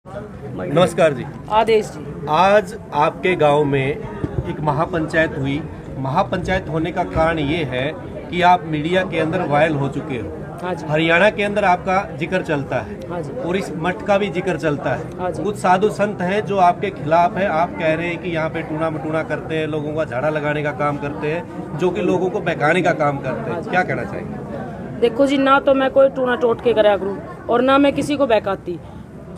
नमस्कार जी। आदेश जी। आज आपके गांव में एक महापंचायत हुई। महापंचायत होने का कारण ये है कि आप मीडिया के अंदर वायरल हो चुके हो। हाँ जी। हरियाणा के अंदर आपका जिक्र चलता है। हाँ जी। और इस मठ का भी जिक्र चलता है। हाँ जी। कुछ साधु संत हैं जो आपके खिलाफ है। आप कह रहे हैं कि यहाँ पे टूना मटूना करते हैं, लोगों का झाड़ा लगाने का काम करते हैं, जो कि लोगों को बहकाने का काम करते हैं। क्या कहना चाहिए? देखो जी, ना तो मैं कोई टूना टोट के करा करूँ और ना मैं किसी को बहकाती।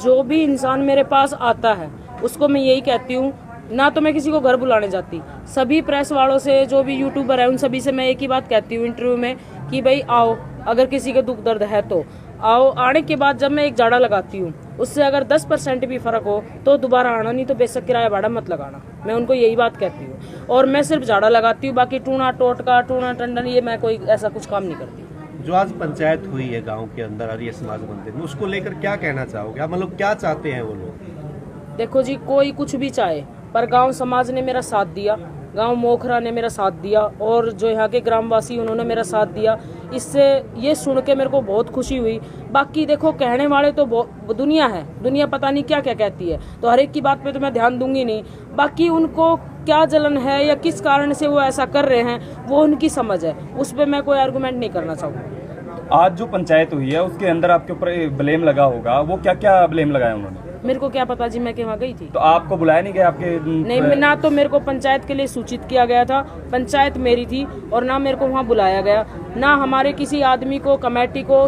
जो भी इंसान मेरे पास आता है उसको मैं यही कहती हूँ, ना तो मैं किसी को घर बुलाने जाती। सभी प्रेस वालों से, जो भी यूट्यूबर है, उन सभी से मैं एक ही बात कहती हूँ इंटरव्यू में कि भाई आओ, अगर किसी के दुख दर्द है तो आओ। आने के बाद जब मैं एक झाड़ा लगाती हूँ, उससे अगर 10% भी फर्क हो तो दोबारा आना, नहीं तो बेशक किराया भाड़ा मत लगाना। मैं उनको यही बात कहती हूँ। और मैं सिर्फ झाड़ा लगाती हूँ, बाकी टूना टोटका, टूना टंडन, ये मैं कोई ऐसा कुछ काम नहीं करती। जो आज पंचायत हुई है गांव के अंदर आर्य समाज मंदिर में, उसको लेकर क्या कहना चाहोगे आप? मतलब क्या चाहते हैं वो लोग? देखो जी, कोई कुछ भी चाहे, पर गांव समाज ने मेरा साथ दिया, गांव मोखरा ने मेरा साथ दिया, और जो यहाँ के ग्रामवासी उन्होंने मेरा साथ दिया। इससे ये सुन के मेरे को बहुत खुशी हुई। बाकी देखो, कहने वाले तो दुनिया है, दुनिया पता नहीं क्या क्या कहती है, तो हर एक की बात पे तो मैं ध्यान दूंगी नहीं। बाकी उनको क्या जलन है या किस कारण से वो ऐसा कर रहे हैं, वो उनकी समझ है, उस पर मैं कोई आर्गुमेंट नहीं करना चाहूँगी। आज जो पंचायत हुई है उसके अंदर आपके ऊपर ब्लेम लगा होगा, वो क्या क्या ब्लेम लगाया उन्होंने? मेरे को क्या पता जी, मैं वहाँ गई थी। तो आपको बुलाया नहीं गया? आपके नहीं, ना तो मेरे को पंचायत के लिए सूचित किया गया था, पंचायत मेरी थी, और ना मेरे को वहाँ बुलाया गया, ना हमारे किसी आदमी को, कमेटी को,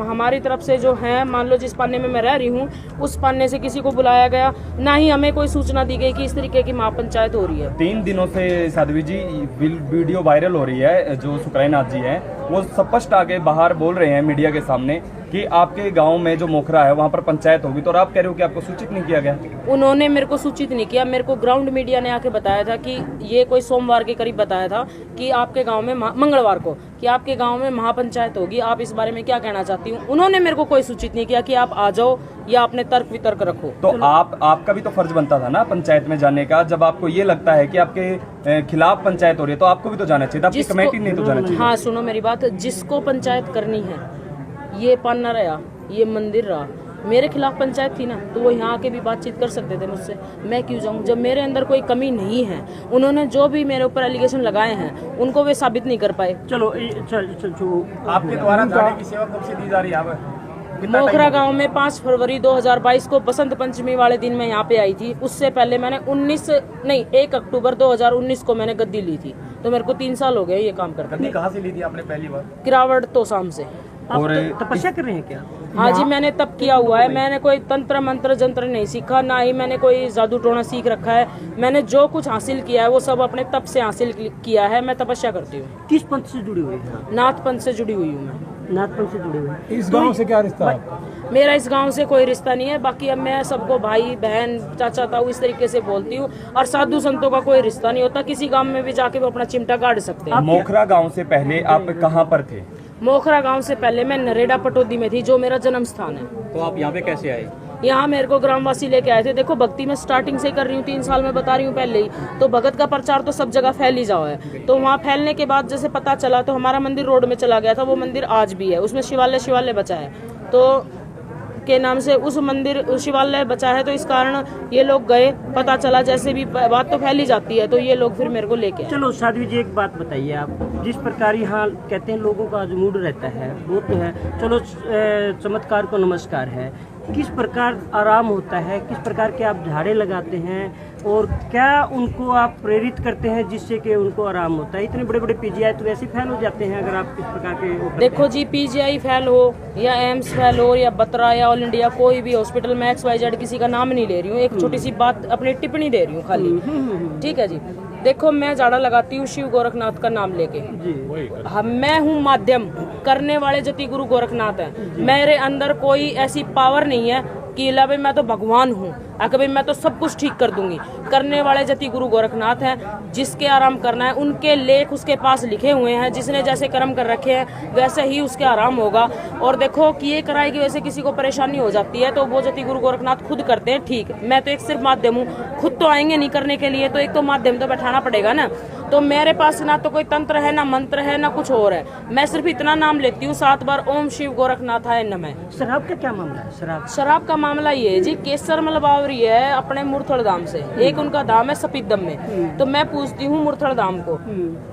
हमारी तरफ से जो है, मान लो जिस पाने में मैं रह रही हूँ उस पाने से किसी को बुलाया गया, ना ही हमें कोई सूचना दी गई कि इस तरीके की महापंचायत हो रही है। 3 दिनों से साध्वी जी वीडियो वायरल हो रही है। जो सुकराईनाथ जी हैं वो स्पष्ट आगे बाहर बोल रहे हैं मीडिया के सामने कि आपके गांव में जो मोखरा है वहां पर पंचायत होगी, तो और आप कह रहे हो कि आपको सूचित नहीं किया गया? उन्होंने मेरे को सूचित नहीं किया। मेरे को ग्राउंड मीडिया ने आके बताया था कि ये कोई सोमवार के करीब बताया था कि आपके गांव में, मंगलवार को, कि आपके गांव में महापंचायत होगी, आप इस बारे में क्या कहना चाहती हूँ। उन्होंने मेरे को कोई सूचित नहीं किया कि आप आ जाओ या अपने तर्क वितर्क रखो। तो आपका भी तो फर्ज बनता था ना पंचायत में जाने का। जब आपको ये लगता है कि आपके खिलाफ पंचायत हो रही है तो आपको भी तो जाना चाहिए, आपकी कमेटी नहीं तो जाना चाहिए? हाँ, सुनो मेरी बात, जिसको पंचायत करनी है, ये पाना रहा, ये मंदिर रहा, मेरे खिलाफ पंचायत थी ना, तो वो यहाँ आके भी बातचीत कर सकते थे मुझसे। मैं क्यों जाऊँ जब मेरे अंदर कोई कमी नहीं है? उन्होंने जो भी मेरे ऊपर एलिगेशन लगाए हैं उनको वे साबित नहीं कर पाए। चलो आपके द्वारा झाड़े की सेवा कब से दी जा रही है? मोखरा गांव में 5 फरवरी 2022 को बसंत पंचमी वाले दिन मैं यहाँ पे आई थी। उससे पहले मैंने 1 अक्टूबर 2019 को मैंने गद्दी ली थी, तो मेरे को 3 साल हो गए ये काम करते। गद्दी कहाँ से ली थी आपने पहली बार? किरावट तोसाम से। और तपस्या कर रहे हैं क्या? हाँ जी, मैंने तप किया हुआ है। मैंने कोई तंत्र मंत्र जंत्र नहीं सीखा, ना ही मैंने कोई जादू टोना सीख रखा है। मैंने जो कुछ हासिल किया है वो सब अपने तप से हासिल किया है। मैं तपस्या करती हूँ। किस पंथ से जुड़ी हुई है? नाथ पंथ से जुड़ी हुई हूँ मैं। नाथ पंथ से जुड़ी हुई। इस गांव से क्या रिश्ता है आपका? मेरा इस गांव से कोई रिश्ता नहीं है। बाकी अब मैं सबको भाई बहन चाचा ताऊ इस तरीके से बोलती हूँ, और साधु संतों का कोई रिश्ता नहीं होता। किसी गांव में भी जाके वो अपना चिमटा काट सकते हैं। मोखरा गांव से पहले आप कहाँ पर थे? मोखरा गांव से पहले मैं नरेड़ा पटौदी में थी, जो मेरा जन्म स्थान है। तो आप यहाँ पे कैसे आए? यहाँ मेरे को ग्रामवासी लेके आए थे। देखो, भक्ति में स्टार्टिंग से कर रही हूँ, 3 साल में बता रही हूँ पहले ही, तो भगत का प्रचार तो सब जगह फैल ही जाओ है। तो वहाँ फैलने के बाद जैसे पता चला तो हमारा मंदिर रोड में चला गया था। वो मंदिर आज भी है, उसमें शिवालय बचा है, तो के नाम से उस मंदिर शिवालय बचा है। तो इस कारण ये लोग गए, पता चला, जैसे भी बात तो फैली जाती है, तो ये लोग फिर मेरे को लेके आए। चलो साध्वी जी, एक बात बताइए आप, जिस प्रकार यहाँ कहते हैं लोगों का जो मूड रहता है वो तो है, चलो चमत्कार को नमस्कार है, किस प्रकार आराम होता है, किस प्रकार के आप झाड़े लगाते हैं, और क्या उनको आप प्रेरित करते हैं जिससे कि उनको आराम होता है? इतने बड़े बड़े पीजीआई तो वैसे फैल हो जाते हैं अगर आप इस प्रकार के देखो जी, पीजीआई फैल हो या एम्स फैल हो या बत्रा या ऑल इंडिया कोई भी हॉस्पिटल में XYZ, किसी का नाम नहीं ले रही हूँ, एक छोटी सी बात अपनी टिप्पणी दे रही हूँ खाली, ठीक है जी। देखो, मैं झाड़ा लगाती हूँ शिव गोरखनाथ का नाम लेके। मैं हूँ माध्यम, करने वाले जति गुरु गोरखनाथ है। मेरे अंदर कोई ऐसी पावर नहीं है कि ला भाई मैं तो भगवान हूँ, भाई मैं तो सब कुछ ठीक कर दूंगी। करने वाले जति गुरु गोरखनाथ हैं, जिसके आराम करना है उनके लेख उसके पास लिखे हुए हैं। जिसने जैसे कर्म कर रखे हैं वैसे ही उसके आराम होगा। और देखो कि ये कराए की वजह से किसी को परेशानी हो जाती है तो वो जति गुरु गोरखनाथ खुद करते हैं। ठीक, मैं तो एक सिर्फ माध्यम हूँ, खुद तो आएंगे नहीं करने के लिए, तो एक तो माध्यम तो बैठाना पड़ेगा ना। तो मेरे पास ना तो कोई तंत्र है, ना मंत्र है, ना कुछ और है। मैं सिर्फ इतना नाम लेती हूँ 7 बार ओम शिव गोरखनाथाय नमः। शराब का क्या मामला है? शराब का मामला ये है जी, केसर मलबावरी है अपने मुरथल धाम से, एक उनका धाम है सपीदम में। तो मैं पूछती हूँ मुरथल धाम को,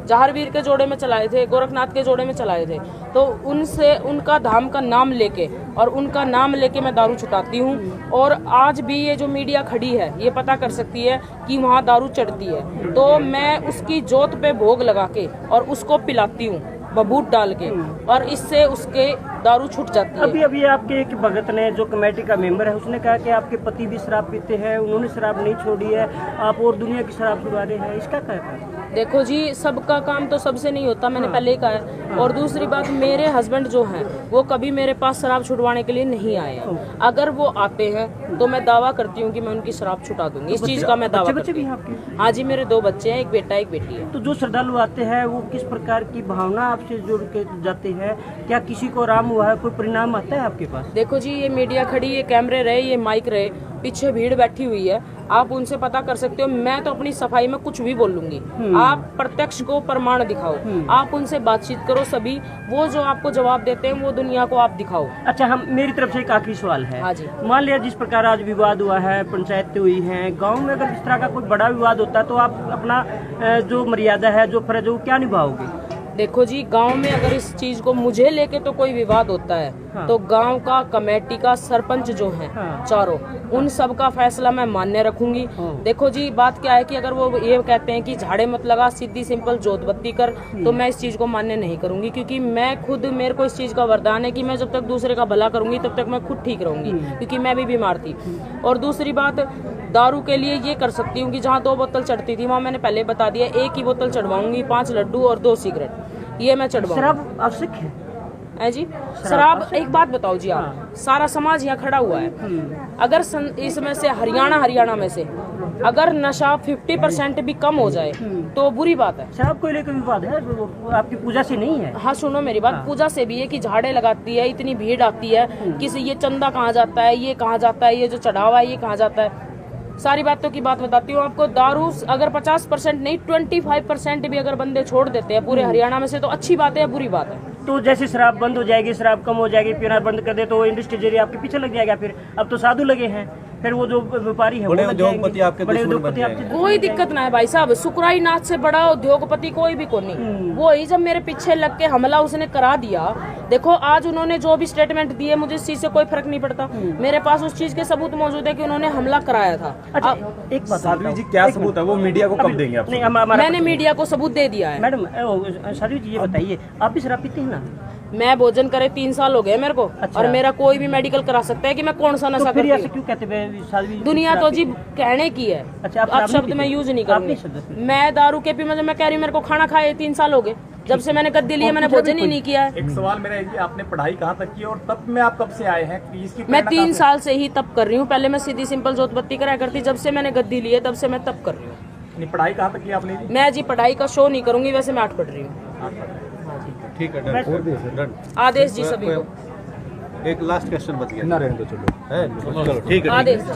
जहारवीर के जोड़े में चलाए थे, गोरखनाथ के जोड़े में चलाए थे, तो उनसे उनका धाम का नाम लेके और उनका नाम लेके मैं दारू छुटाती हूँ। और आज भी ये जो मीडिया खड़ी है ये पता कर सकती है कि वहाँ दारू चढ़ती है, तो मैं उसकी जोत पे भोग लगा के और उसको पिलाती हूँ बबूत डाल के, और इससे उसके दारू छूट जाती है। अभी आपके एक भगत ने, जो कमेटी का मेंबर है, उसने कहा कि आपके पति भी शराब पीते हैं, उन्होंने शराब नहीं छोड़ी है, आप और दुनिया की शराब छुड़ा रहे हैं, इसका क्या है? देखो जी, सबका काम तो सबसे नहीं होता, मैंने पहले ही कहा है। और दूसरी बात, मेरे हस्बैंड जो हैं वो कभी मेरे पास शराब छुड़वाने के लिए नहीं आए हैं। अगर वो आते हैं तो मैं दावा करती हूँ कि मैं उनकी शराब छुटा दूंगी। इस चीज का मैं दावा करती हूँ। हाँ जी, मेरे 2 बच्चे हैं, एक बेटा एक बेटी है। तो जो श्रद्धालु आते हैं वो किस प्रकार की भावना आपसे जुड़ के जाते हैं? क्या किसी को आराम हुआ है, कोई परिणाम आता है आपके पास? देखो जी, ये मीडिया खड़ी, ये कैमरे रहे, ये माइक रहे, पीछे भीड़ बैठी हुई है, आप उनसे पता कर सकते हो। मैं तो अपनी सफाई में कुछ भी बोल लूंगी, आप प्रत्यक्ष को प्रमाण दिखाओ, आप उनसे बातचीत करो, सभी वो जो आपको जवाब देते हैं वो दुनिया को आप दिखाओ। अच्छा, हम मेरी तरफ से एक आखिरी सवाल है। हाँ जी। मान लिया जिस प्रकार आज विवाद हुआ है, पंचायतें हुई हैं, गांव में अगर इस तरह का कोई बड़ा विवाद होता है तो आप अपना जो मर्यादा है, जो फर्ज है, वो क्या निभाओगे? देखो जी, गांव में अगर इस चीज को मुझे लेके तो कोई विवाद होता है, तो गांव का कमेटी का सरपंच जो है चारों, उन सब का फैसला मैं मान्य रखूंगी। देखो जी, बात क्या है कि अगर वो ये कहते हैं कि झाड़े मत लगा, सीधी सिंपल जोत बत्ती कर, तो मैं इस चीज को मान्य नहीं करूंगी, क्योंकि मैं खुद, मेरे को इस चीज का वरदान है कि मैं जब तक दूसरे का भला करूंगी तब तक मैं खुद ठीक रहूंगी, क्योंकि मैं भी बीमार थी। और दूसरी बात, दारू के लिए ये कर सकती हूँ कि जहाँ 2 बोतल चढ़ती थी वहाँ मैंने पहले बता दिया, 1 ही बोतल चढ़वाऊंगी, 5 लड्डू और 2 सिगरेट, ये मैं चढ़वाऊंगी। शराब आवश्यक है जी? शराब, एक बात बताओ जी, आप सारा समाज यहाँ खड़ा हुआ है, अगर इसमें से हरियाणा में से अगर नशा 50% भी कम हो जाए तो बुरी बात है। शराब को लेकर विवाद है, आपकी पूजा से नहीं है? हाँ, सुनो मेरी बात, पूजा से भी है कि झाड़े लगाती है, इतनी भीड़ आती है, किसी ये चंदा कहाँ जाता है, ये कहाँ जाता है, ये जो चढ़ावा है ये कहाँ जाता है। सारी बातों की बात बताती हूँ आपको। दारू अगर 50% नहीं 25% भी अगर बंदे छोड़ देते हैं पूरे हरियाणा में से तो अच्छी बात है या बुरी बात है? तो जैसे शराब बंद हो जाएगी, शराब कम हो जाएगी, पीना बंद कर दे तो इंडस्ट्री जरिए आपके पीछे लग जाएगा। फिर अब तो साधु लगे हैं, फिर वो जो व्यापारी है, बड़े उद्योगपति आपके दुश्मन बन जाएंगे। कोई दिक्कत ना है भाई साहब, सुकराई नाथ से बड़ा उद्योगपति कोई भी को नहीं। वो ही जब मेरे पीछे लग के हमला उसने करा दिया, देखो आज उन्होंने जो भी स्टेटमेंट दिए मुझे इस चीज से कोई फर्क नहीं पड़ता, मेरे पास उस चीज के सबूत मौजूद है कि उन्होंने हमला कराया था। अच्छा, एक बात साध्वी जी, क्या सबूत है वो मीडिया को कब देंगे आप? मैंने मीडिया को सबूत दे दिया है। मैडम साध्वी जी, ये बताइए, आप भी शराब पीते हैं ना? मैं भोजन करे 3 साल हो गए मेरे को। अच्छा। और मेरा कोई भी मेडिकल करा सकता है कि मैं कौन सा नशा करती हूँ। क्यों कहते हैं दुनिया तो जी कहने की है। अच्छा, अब शब्द मैं यूज नहीं करूंगी। मैं दारू के पी, मैं कह रही हूँ मेरे को खाना खाए 3 साल हो गए, जब से मैंने गद्दी लिया मैंने भोजन ही नहीं किया है। एक सवाल मेरा है कि आपने पढ़ाई कहाँ तक की और तब में आप कब से आए हैं? इसकी मैं 3 साल से ही तब कर रही हूँ। पहले मैं सीधी सिंपल जोत बत्ती करा करती, जब से मैंने गद्दी ली है तब से मैं तब कर रही हूँ। पढ़ाई कहाँ तक की आपने? मैं जी पढ़ाई का शो नहीं करूंगी, वैसे मैं 8 पढ़ रही हूँ। ठीक है, डन। आदेश जी सभी को। एक लास्ट क्वेश्चन बच गया, चलो ठीक है, आदेश।